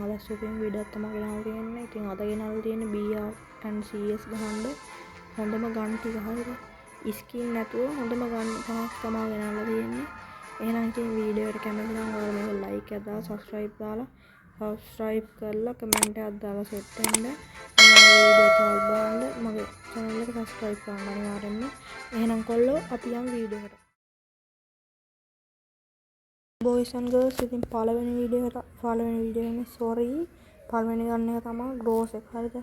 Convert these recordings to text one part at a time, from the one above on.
අද සුපින් වීඩියෝවක් තමයි ගෙනල්ලා තියෙන්නේ. ඉතින් අද ගෙනල්ලා තියෙන්නේ BR and CS ගහන්න හොඳම ගන් ටික හරියට. ස්කින් නැතුව හොඳම ගන් පහක් තමයි ගෙනල්ලා තියෙන්නේ. එහෙනම් ඉතින් වීඩියෝ එකට කැමති නම් ඔයාලා මේක ලයික් එකක් දාලා සබ්ස්ක්‍රයිබ් කරලා කමෙන්ට් එකක් දාලා සෙට් වෙන්න. මම වීඩියෝ තවත් බලන්න මගේ channel එක සබ්ස්ක්‍රයිබ් කරන්න අනිවාර්යෙන්ම. එහෙනම් කොල්ලෝ අපි යමු වීඩියෝ එකට. boys and girls ඉතින් පළවෙනි වීඩියෝ එකනේ sorry පළවෙනි ගන්න එක තමයි gross එක හරිද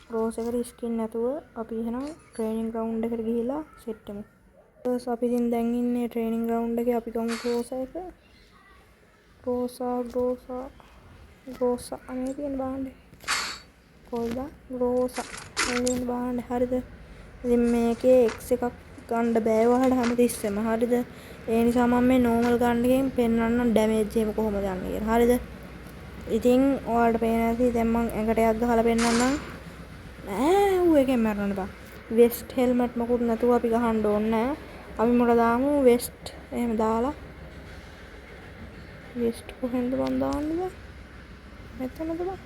gross එකට ස්කින් නැතුව අපි එහෙනම් ට්‍රේනින් ග්‍රවුන්ඩ් එකට ගිහිලා සෙට් වෙමු. ඊට අපි ඉතින් දැන් ඉන්නේ ට්‍රේනින් ග්‍රවුන්ඩ් එකේ අපි ගමු gross එක gross අනේ තියෙන බාන්නේ කොයිද gross එළියෙන් බාන්නේ හරිද ඉතින් මේකේ x එකක් ගන්න බෑ ඔයාලට හැමතිස්සෙම හරිද ඒ නිසා මම මේ normal ගන්න එකෙන් පෙන්නන්න ඩැමේජ් එක කොහොමද යන්නේ කියලා හරිද ඉතින් ඔයාලට පේන ඇති දැන් මම ඇඟටයක් ගහලා පෙන්නන්නම් ඌ එකෙන් මරන්න බෑ වෙස්ට් හෙල්මට් මොකුත් නැතුව අපි ගහන්න ඕනේ නෑ අපි මොකද දාමු වෙස්ට් එහෙම දාලා වෙස්ට් කොහෙන්ද මම දාන්නේ මෙතනද බා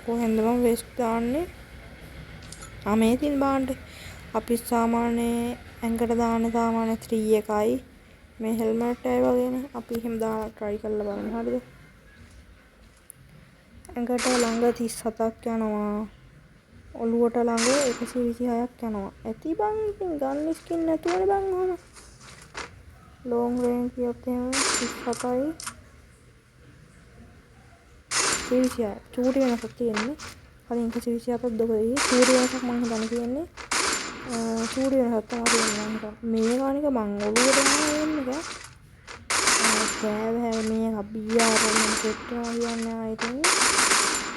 කොහෙන්ද මම වෙස්ට් දාන්නේ මේ තියෙන බාන්නේ අපි සාමාන්‍ය ඇඟට දාන සාමාන්‍ය 3 එකයි මේ හෙල්මට් එකයි වගේනේ අපි එහෙම දාලා try කරලා බලමු හරිද ඇඟට ළඟ 37ක් යනවා ඔළුවට ළඟ 126ක් යනවා ඇති බං ඉතින් ගන්න ස්කින් නැතුවනේ බං ඔහම long range කියොත් එහෙම 37යි 26 චූටි වෙනසක් තියෙන්නේ කලින් 127ක් දොකේ චූටි වෙනසක් මම හිතන්නේ තියෙන්නේ චූටි වෙනසක් තමයි තියෙන්නේ මේ ගානික මං ඔළුවට යනවා වෙන්නේ කෑව මේක බීආර් එකෙන් සෙට් වෙනවා කියන්නේ ආයෙත්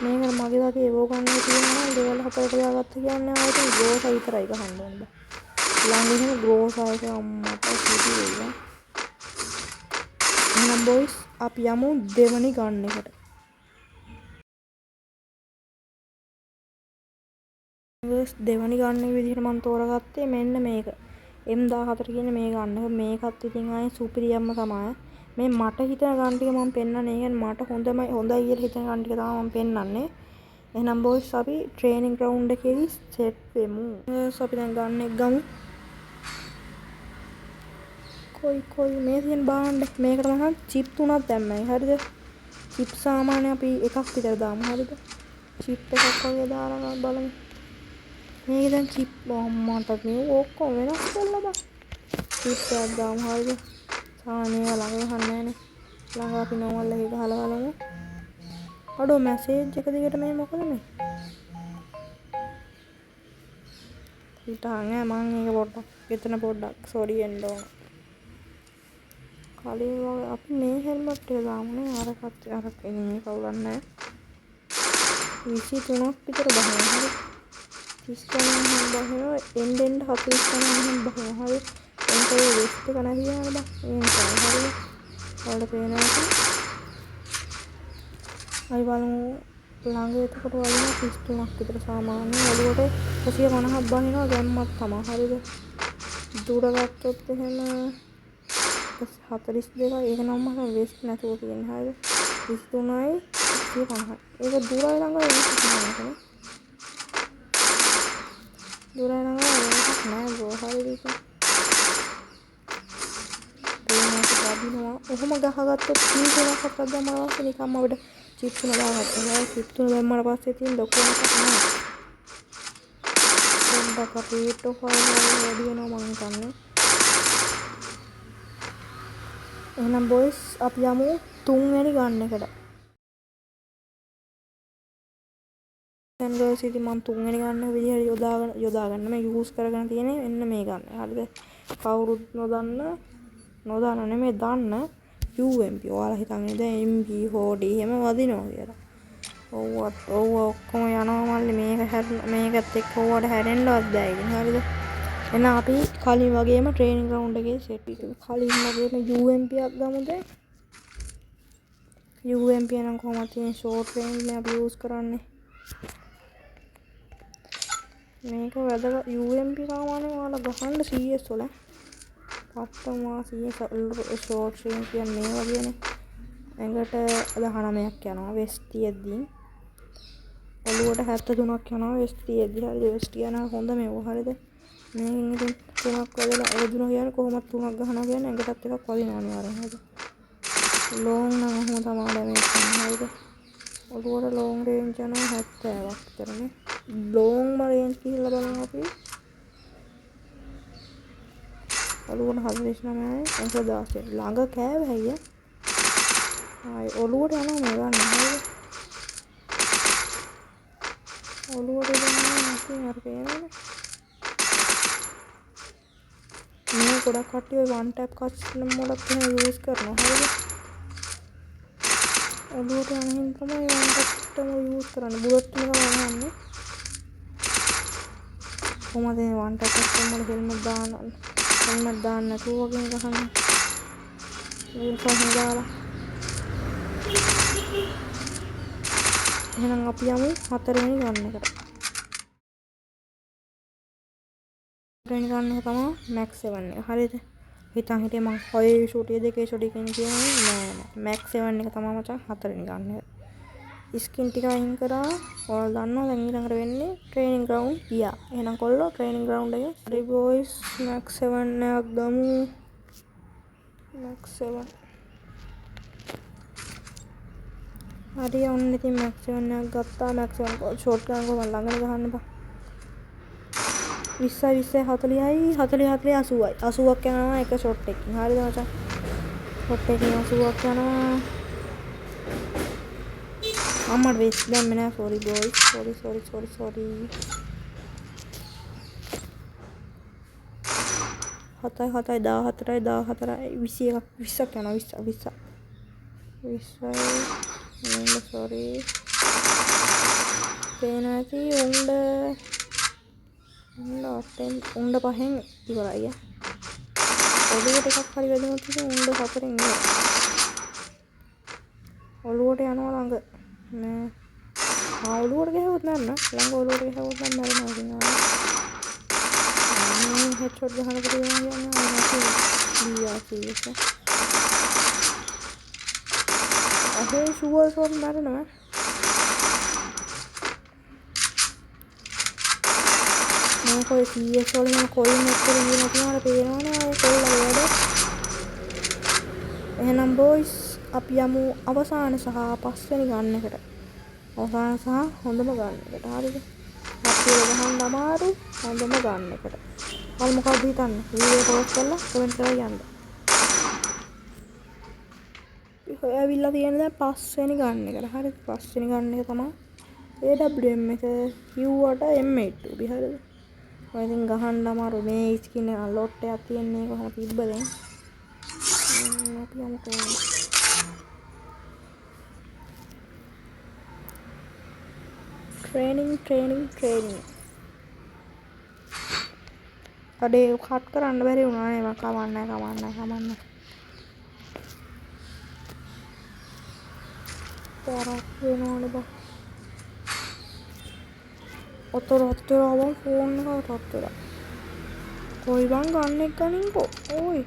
මේකට මගේ වගේ ඒවෝ ගන්න තියෙනවා ලෙවල් 4කට දාගත්ත කියන්නේ ආයෙත් ග්‍රෝස් විතරයි ගහන්න ඕන බා ළඟ ඉන්න ග්‍රෝස් ආයක අම්මට සිටි වෙලා එහෙනම් බොයිස් අපි යමු දෙවනි ගන්න එකට දෙවනි ගන්න විදිහට මම තෝරගත්තේ මෙන්න මේක M14 කියන මේ ගන්න. මේකත් ඉතින් ආයේ සුපිරියම්ම තමයි. මේ මට හිතන ගන්න ටික මම පෙන්නන්නේ. ඒ කියන්නේ මට හොඳයි කියලා හිතන ගන්න ටික තමයි මම පෙන්නන්නේ. එහෙනම් බොයිස් අපි ට්‍රේනින් ග්‍රවුන්ඩ් එකේදී සෙට් වෙමු. අපි දැන් ගන්න එක ගමු. කොයි මේ තියෙන බාන්න මේකට මම චිප් 3ක් දැම්මයි. හරිද? චිප් සාමාන්‍ය අපි එකක් විතර දාමු. හරිද? චිප් එකක් වගේ දාලා බලමු. මේක දැන් චිප් මට මේ ඔක්කොම වෙනස් කරලා බා චිප් එකක් දාමු හරිද සාමාන්‍යව ළඟ ගහන්න නෑනේ ළඟ අපි normal එකේ ගහලා බලමු අඩෝ මැසේජ් එක දිගට මේ මොකද මේ හිතාන්නේ මම මේක පොඩ්ඩක් එතන පොඩ්ඩක් සෝරි එන්න ඕන කලින් වගේ අපි මේ හෙල්මට් එක දාමුනේ අරක ඉන්නේ කවුරුත් නෑ 23ක් විතර බහිනවා හරි 30 ගණන් බහිනවා එන්ඩෙන්ඩ් 40 ගණන් බහිනවා හරි එතකොට වෙස්ට් එක නැතිවම බා ඒ නිසා හරි ඔයාලට පේනවා අය බලමු ළඟ එතකොට වලින් 33ක් විතර සාමාන්‍ය ඔළුවට 150ක් බහිනවා ගැම්මක් තමයි හරිද දුර ගත්තොත් එහෙම 42යි ඒක නම් මම වෙස්ට් නැතුව කියන්නේ හරිද 33යි 150යි ඒක දුරයි ළඟ වෙනසක් නැහැ දුරයි ළඟ වෙනසක් නැහැ බෝ හරිද ඒක බදිනවා ඔහොම ගහගත්තොත් කීයක් එකක් දැම්මම පස්සේ නිකම්ම අපිට චිප් තුන දාගත්තා. චිප් තුන දැම්මම පස්සේ තියෙන ලොකු එකක් නෑ. පොඩ්ඩක් අපි ටොෆල් වැඩි වෙනවා මම හිතන්නේ. එහෙනම් බොයිස් අපි යමු තුන්වෙනි ගන්න එකට. දැන් ගර්ල්ස් ඉතින් මම තුන්වෙනි ගන්න විදිහට යොදාගන්න මේ යූස් කරගෙන තියෙන්නේ මෙන්න මේ ගන්න. හරිද? කවුරුත් නොදන්න නෙමෙයි දන්න UMP ඔයාලා හිතන්නේ දැන් MP40 එහෙම වදිනවා කියලා. ඔව් ඔක්කොම යනවා මල්ලි මේකත් එක්ක ඔයාලට හැරෙන්නවත් බෑ ඉතින් හරිද? එහෙනම් අපි කලින් වගේම ට්‍රේනින් ග්‍රවුන්ඩ් එකේ සෙට් කරමු. කලින් වගේම UMP එකක් ගමුද? UMP නම් කොහොමද තියෙන්නේ ෂෝට් රේන්ජ් නේ අපි යූස් කරන්නේ. මේක වැදගත් UMP සාමාන්‍යයෙන් ඔයාලා ගහන්න CS වල පත්තමා CS ෂෝට් රේන්ජ් කියන්නේ මේ වගේනේ ඇඟට 19ක් යනවා වෙස්ට් තියෙද්දි. ඔළුවට 73ක් යනවා වෙස්ට් තියෙද්දි. හරිද? වෙස්ට් යන හොඳ මේව. හරිද? මේකෙන් ඉතින් 3ක් වැදලා වැදුණා කියන්නේ කොහොමද 3ක් ගහනවා කියන්නේ ඇඟටත් එකක් වදිනවා අනිවාර්යෙන්. හරිද? ලොං නම් ඔහොම තමයි ඩැමේජ් කරන්නේ. හරිද? ඔළුවට ලොං රේන්ජ් යනවා 70ක් විතරනේ. ලොංම රේන්ජ් කියලා බලමු අපි. ඔළුවට 49යි ඒක 16. ළඟ කෑව හැයිය. ආයි ඔළුවට යනවා මේ ගන්න. හරිද? ඔළුවට යනවා නැති අර පේනවනේ. මේ ගොඩක් කට්ටිය වන් ටැප් කස්ටම් වලත් එහෙම යූස් කරනවා. හරිද? ඔළුවට යන හින්දා තමයි වන් ටැප්ටම යූස් කරන්නේ. බුලට් එක ගහන්නේ. කොහමද මේ වන් ටැප් කස්ටම් වල හෙල්මට් දාන්න නැතුව වගේ ගහන්නේ. ඒක පහම දාලා. එහෙනම් අපි යමු 4 වෙනි ගන්න එකට. 4 වෙනි ගන්න එක තමයි මැක්ස් 7 එක. හරිද? හිතන් හිටියේ මං 6 ෂූටි 2 ෂූටි කියන්නේ නෑ. මැක්ස් 7 එක තමයි මචං 4 වෙනි ගන්න එක. ස්කින් ටික අයින් කරා. ඔයාලා දන්නවා දැන් ඊළඟට වෙන්නේ ට්‍රේනින් ග්‍රවුන්ඩ් ගියා. එහෙනම් කොල්ලෝ ට්‍රේනින් ග්‍රවුන්ඩ් එකේ හරි බොයිස් මැක්ස් 7 එකක් ගමු. මැක්ස් 7 හරි ඔන්න ඉතින් මැක්ස් 7 එකක් ගත්තා. මැක්ස් 7 ෂෝට් ගන්න කොහොමද ළඟට ගහන්න බා. 20යි 20යි 40යි 40 40 80යි 80ක් යනවා එක ෂොට් එකකින්. හරිද මචං? ෂොට් එකකින් 80ක් යනවා. අම්මට වෙස් දැම්මේ නෑ. Sorry boys. සෝරි 7යි 7යි 14යි 14යි 20ක් යනවා 20යි නේද සෝරි. පේන ඇති උණ්ඩ පහෙන් ඉවරයි. ඔළුවට එකක් හරි වැදුනොත් ඉතින් උණ්ඩ 4ෙන් ඉවරයි. ඔළුවට යනවා ළඟ. මේ ඔළුවට ගහුවොත් නෑ ළඟ ඔළුවට ගහුවොත් නම් මැරෙනවා ඉතින් ආයේ. මේ හෙඩ්ෂොට් ගහන්න පුළුවන් කියන්නේ ආයෙත් අහේ ෂුවර් ෂොට් මැරෙනවා. මේ කොයි CS වලින් කොයින් එක්කද කියන තුමාට පේනවනේ අය කොල්ලා වැඩ. එහෙනම් බොයිස් අපි යමු අවසාන සහ 5 වෙනි ගන්න එකට. අවසාන සහ හොඳම ගන්න එකට. හරිද? අපිට ගහන්න අමාරු හොඳම ගන්න එකට. මම මොකක්ද හිතන්නේ? වීඩියෝ පොස්ට් කරලා කමෙන්ට් කරලා යන්න. ඇවිල්ලා තියෙන දැන් 5 වෙනි ගන්න එකට. හරිද? 5 වෙනි ගන්න එක තමයි AWM එක කිව්වට M82 හරිද? ඔය ඉතින් ගහන්න අමාරු මේ ස්කින් එක ලොට් එකක් තියෙන්නේ කොහොම තිබ්බද? අපි යමු කොහොමද? ට්‍රේනින්. අඩේ කට් කරන්න බැරි වුණා නේ. මම කමන්න. තරක් වෙනවනේ බා. ඔතර අවල් ෆෝන් එක තත්තර. කොයි බං ගන්න එක ගනින්කෝ. ඕයි.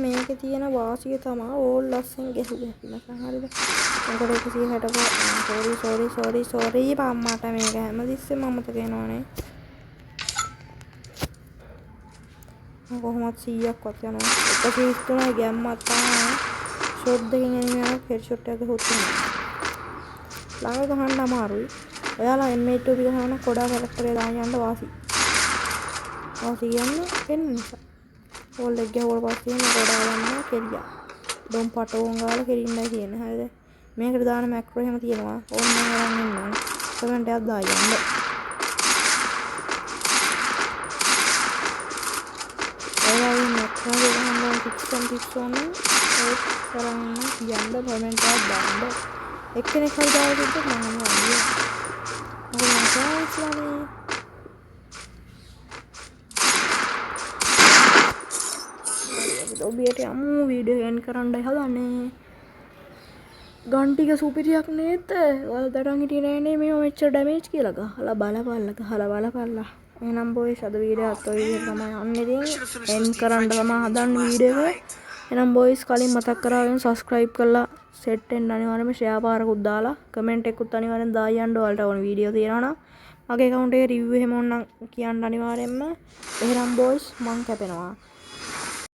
මේකේ තියෙන වාසිය තමයි ඕල් ලස්සෙන් ගැහුවේ. හරිද? මොකද 160 සෝරි බම්මාට මේක හැමතිස්සෙම අමතක වෙනවනේ. කොහොමත් 100ක්වත් යනවා. 133යි ගැම්මත් තමයි. ෂොට් දෙකකින් එනිමේ හෙඩ් ෂොට් එකක හොතුනේ. ළඟ ගහන්න අමාරුයි. ඔයාලා M82 ගහන කොඩා කැරක්ටරේ දාන්න යන්න වාසි කියන්නේ වෙන නිසා. ඕල් එක ගැහුවට පස්සේ මේ කොඩා ගන්න කෙලියා. ඩොම් පටෝන් ගාලා කෙලින්නයි කියන්නේ. හරිද? මේකට දාන මැක්‍රෝ එහෙම තියෙනවා. ඕන්න මම අරන් ඉන්නවා. කමෙන්ට් එකක් දාන්න. ඔයාලා මැක්‍රෝ ගහන්න ටික්ස් ඕනේ. ඒක කරන්න යන්න කමෙන්ට් එකක් දාන්න. එක්කෙනෙක් හරි දාලා තිබ්බොත් මම අනිවාර්යයෙන් ඔබට යමු වීඩියෝ එන්ඩ් කරන්නයි හදන්නේ. ගන් ටික සුපිරියක් නේද? ඔයාලා දඩන් හිටියේ නෑනේ මේ මෙච්චර ඩැමේජ් කියලා ගහලා බලපල්ලා. එහෙනම් බොයිස් අද වීඩියෝ අත් ඔය විදිහට තමයි යන්නේ. ඉතින් එන්ඩ් කරන්න තමයි හදන්නේ වීඩියෝ එක. එහෙනම් බොයිස් කලින් මතක් කරා වගේ subscribe කරලා සෙට් වෙන්න අනිවාර්යයෙන්ම ෂෙයා පාරකුත් දාලා කමෙන්ට් එකකුත් අනිවාර්යෙන් දායන්න ඔයාලට ඕන වීඩියෝ තියෙනවා නම් මගේ account එකේ review එහෙම ඕනනම් කියන්න අනිවාර්යෙන්ම. එහෙනම් බොයිස් මං කැපෙනවා.